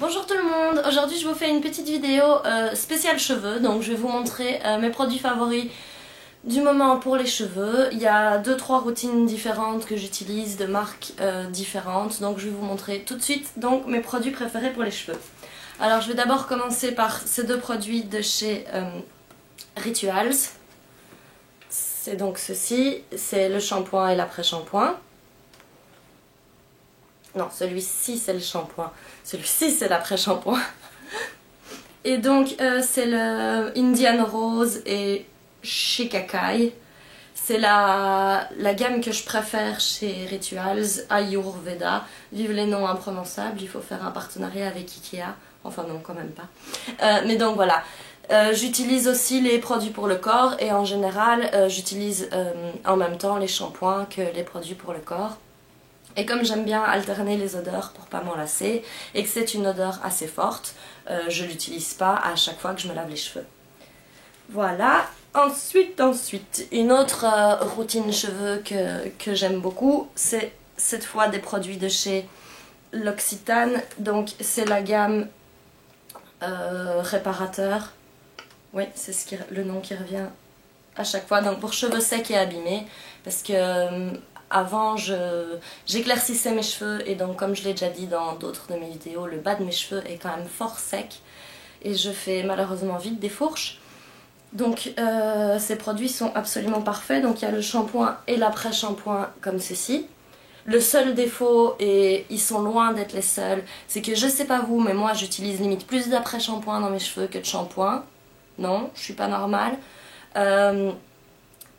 Bonjour tout le monde, aujourd'hui je vous fais une petite vidéo spéciale cheveux, donc je vais vous montrer mes produits favoris du moment pour les cheveux. Il y a 2-3 routines différentes que j'utilise de marques différentes, donc je vais vous montrer tout de suite donc mes produits préférés pour les cheveux. Alors je vais d'abord commencer par ces deux produits de chez Rituals. C'est donc ceci, c'est le shampoing et l'après-shampoing. Non, celui-ci c'est le shampoing, celui-ci c'est l'après-shampoing. Et donc c'est le Indian Rose et Shikakai. C'est la gamme que je préfère chez Rituals, Ayurveda. Vive les noms imprononçables, il faut faire un partenariat avec Ikea. Enfin non, quand même pas. Mais donc voilà. J'utilise aussi les produits pour le corps et en général j'utilise en même temps les shampoings que les produits pour le corps. Et comme j'aime bien alterner les odeurs pour pas m'en lasser et que c'est une odeur assez forte, je l'utilise pas à chaque fois que je me lave les cheveux. Voilà. Ensuite, une autre routine cheveux que j'aime beaucoup, c'est cette fois des produits de chez L'Occitane. Donc c'est la gamme réparateur. Oui, c'est le nom qui revient à chaque fois. Donc pour cheveux secs et abîmés, parce que avant j'éclaircissais mes cheveux et donc comme je l'ai déjà dit dans d'autres de mes vidéos, le bas de mes cheveux est quand même fort sec et je fais malheureusement vite des fourches. Donc ces produits sont absolument parfaits. Donc il y a le shampoing et l'après-shampoing comme ceci. Le seul défaut, et ils sont loin d'être les seuls, c'est que je sais pas vous, mais moi j'utilise limite plus d'après-shampoing dans mes cheveux que de shampoing. Non, je suis pas normale.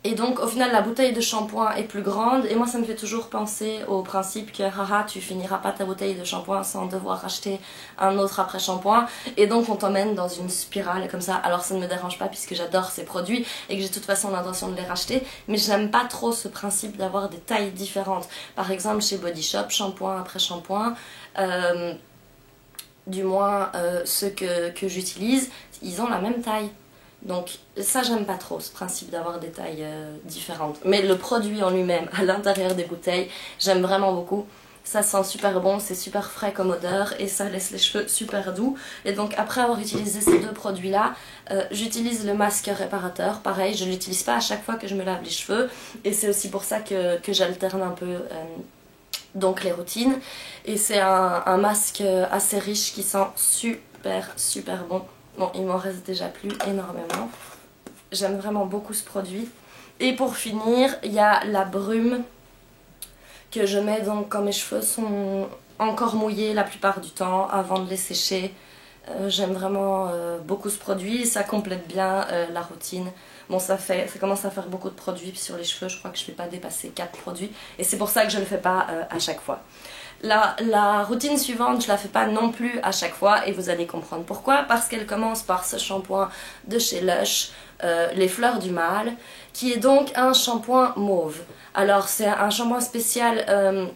Et donc au final la bouteille de shampoing est plus grande et moi ça me fait toujours penser au principe que haha tu finiras pas ta bouteille de shampoing sans devoir acheter un autre après shampoing et donc on t'emmène dans une spirale comme ça. Alors ça ne me dérange pas puisque j'adore ces produits et que j'ai de toute façon l'intention de les racheter, mais j'aime pas trop ce principe d'avoir des tailles différentes. Par exemple chez Body Shop, shampoing après shampoing, du moins ceux que j'utilise, ils ont la même taille. Donc ça j'aime pas trop ce principe d'avoir des tailles différentes. Mais le produit en lui-même à l'intérieur des bouteilles, j'aime vraiment beaucoup. Ça sent super bon, c'est super frais comme odeur et ça laisse les cheveux super doux. Et donc après avoir utilisé ces deux produits là, j'utilise le masque réparateur. Pareil, je l'utilise pas à chaque fois que je me lave les cheveux. Et c'est aussi pour ça que j'alterne un peu donc les routines. Et c'est un masque assez riche qui sent super bon. Bon, il m'en reste déjà plus énormément. J'aime vraiment beaucoup ce produit. Et pour finir, il y a la brume que je mets donc quand mes cheveux sont encore mouillés la plupart du temps avant de les sécher. J'aime vraiment beaucoup ce produit. Ça complète bien la routine. Bon, ça commence à faire beaucoup de produits sur les cheveux. Je crois que je ne vais pas dépasser 4 produits. Et c'est pour ça que je ne le fais pas à chaque fois. La routine suivante, je la fais pas non plus à chaque fois et vous allez comprendre pourquoi. Parce qu'elle commence par ce shampoing de chez Lush, les fleurs du mal, qui est donc un shampoing mauve. Alors c'est un shampoing spécial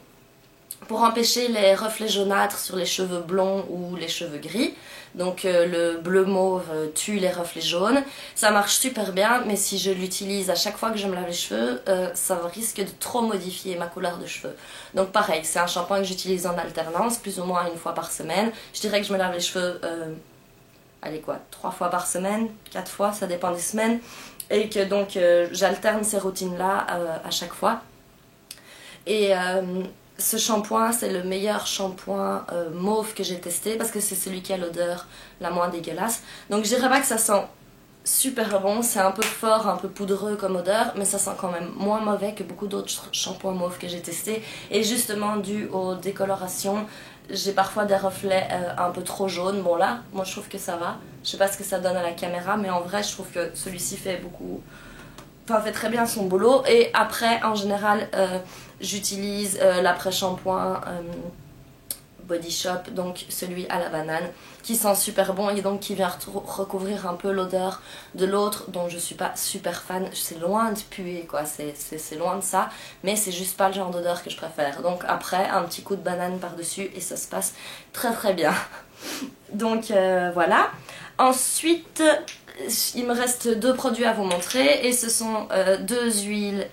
pour empêcher les reflets jaunâtres sur les cheveux blonds ou les cheveux gris. Donc le bleu mauve tue les reflets jaunes. Ça marche super bien, mais si je l'utilise à chaque fois que je me lave les cheveux, ça risque de trop modifier ma couleur de cheveux. Donc pareil, c'est un shampoing que j'utilise en alternance, plus ou moins une fois par semaine. Je dirais que je me lave les cheveux, allez quoi, 3 fois par semaine, 4 fois, ça dépend des semaines. Et que donc j'alterne ces routines-là à chaque fois. Et ce shampoing, c'est le meilleur shampoing mauve que j'ai testé parce que c'est celui qui a l'odeur la moins dégueulasse. Donc je dirais pas que ça sent super bon, c'est un peu fort, un peu poudreux comme odeur, mais ça sent quand même moins mauvais que beaucoup d'autres shampoings mauves que j'ai testés. Et justement, dû aux décolorations, j'ai parfois des reflets un peu trop jaunes. Bon là, moi je trouve que ça va. Je sais pas ce que ça donne à la caméra, mais en vrai je trouve que celui-ci fait fait très bien son boulot. Et après, en général, j'utilise l'après-shampoing Body Shop, donc celui à la banane, qui sent super bon et donc qui vient recouvrir un peu l'odeur de l'autre dont je suis pas super fan. C'est loin de puer quoi, c'est loin de ça, mais c'est juste pas le genre d'odeur que je préfère. Donc après, un petit coup de banane par-dessus et ça se passe très bien. Donc voilà. Ensuite, il me reste 2 produits à vous montrer et ce sont 2 huiles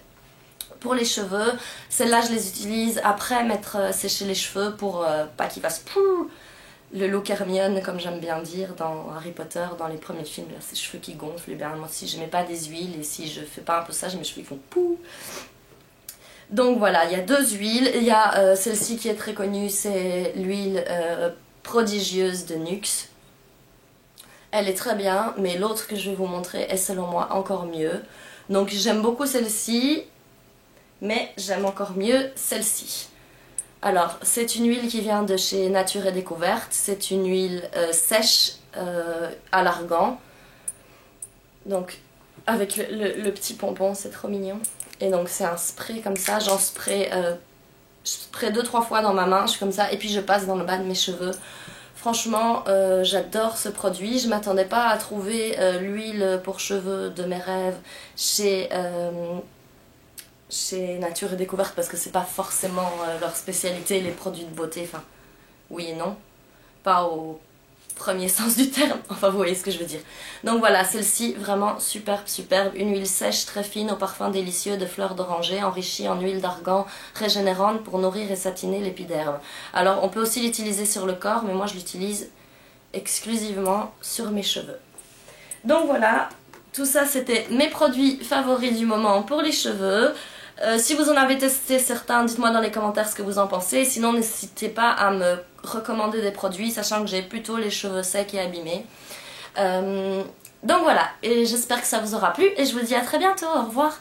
pour les cheveux. Celles-là, je les utilise après m'être séché les cheveux pour pas qu'ils fassent pouh. le look Hermione, comme j'aime bien dire, dans Harry Potter, dans les premiers films, là, ses cheveux qui gonflent, et bien moi si je mets pas des huiles, et si je fais pas un peu ça, mes cheveux ils font pou. Donc voilà, il y a 2 huiles, il y a celle-ci qui est très connue, c'est l'huile prodigieuse de NYX. Elle est très bien, mais l'autre que je vais vous montrer est selon moi encore mieux. Donc j'aime beaucoup celle-ci, mais j'aime encore mieux celle-ci. Alors, c'est une huile qui vient de chez Nature et Découverte. C'est une huile sèche à l'argan. Donc, avec le petit pompon, c'est trop mignon. Et donc, c'est un spray comme ça. J'en spray, je spray 2-3 fois dans ma main. Je suis comme ça. Et puis, je passe dans le bas de mes cheveux. Franchement, j'adore ce produit. Je m'attendais pas à trouver l'huile pour cheveux de mes rêves chez Nature et Découverte parce que c'est pas forcément leur spécialité, les produits de beauté. Enfin, oui et non. Pas au premier sens du terme. Enfin, vous voyez ce que je veux dire. Donc voilà, celle-ci, vraiment superbe, superbe. Une huile sèche, très fine, au parfum délicieux de fleurs d'oranger, enrichie en huile d'argan régénérante pour nourrir et satiner l'épiderme. Alors, on peut aussi l'utiliser sur le corps, mais moi, je l'utilise exclusivement sur mes cheveux. Donc voilà, tout ça, c'était mes produits favoris du moment pour les cheveux. Si vous en avez testé certains, dites-moi dans les commentaires ce que vous en pensez. Sinon, n'hésitez pas à me recommander des produits, sachant que j'ai plutôt les cheveux secs et abîmés. Donc voilà, et j'espère que ça vous aura plu et je vous dis à très bientôt, au revoir.